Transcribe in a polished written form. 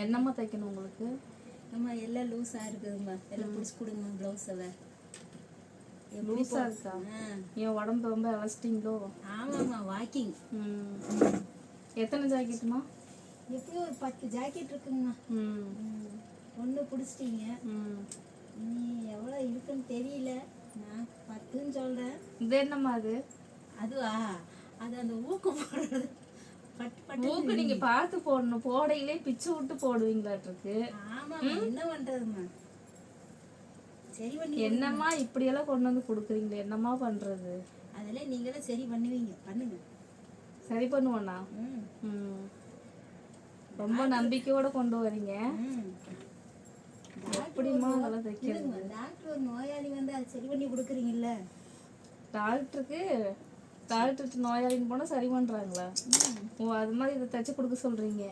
என்னம்மா தைக்கணும் உங்களுக்கு? நம்ம எல்லாம் லூஸாக இருக்குதும்மா, எல்லாம் பிடிச்சி கொடுங்க ப்ளவுஸை. லூஸாக இருக்கா? என் உடம்பு ரொம்ப அலசிட்டிங்களோ? ஆமாம்மா, வாக்கிங். எத்தனை ஜாக்கெட்டுமா? எப்படியும் ஒரு 10 ஜாக்கெட் இருக்குங்கம்மா. ஒன்று பிடிச்சிட்டீங்க, நீ எவ்வளோ இருக்குன்னு தெரியல, நான் 10ன்னு சொல்கிறேன். இது என்னம்மா அது? அதுவா, அது அந்த ஊக்கு போடுறது. ஊக்கு நீங்க பார்த்து போடணும், போடையிலே பிச்சு விட்டு போடுவீங்களாட்டிருக்கு. ஆமாம், என்ன பண்ணுறதும்மா? சரி பண்ணி என்னம்மா இப்படியெல்லாம் கொண்டு வந்து கொடுக்குறீங்களே, என்னம்மா பண்ணுறது? அதெல்லாம் நீங்களும் சரி பண்ணுவீங்க, பண்ணுங்க. சரி பண்ணுவோண்ணா. ரொம்ப நம்பிக்கையோட கொண்டு வரீங்க. எப்படிம்மா அதெல்லாம் தைக்கிறது? டாக்டர் ஒரு நோயாளி வந்து அதை சரி பண்ணி கொடுக்குறீங்கல்ல. டாக்டருக்கு நோயாளின்னு போனால் சரி பண்ணுறாங்களா? ஓ, அது மாதிரி இதை தைச்சு கொடுக்க சொல்கிறீங்க.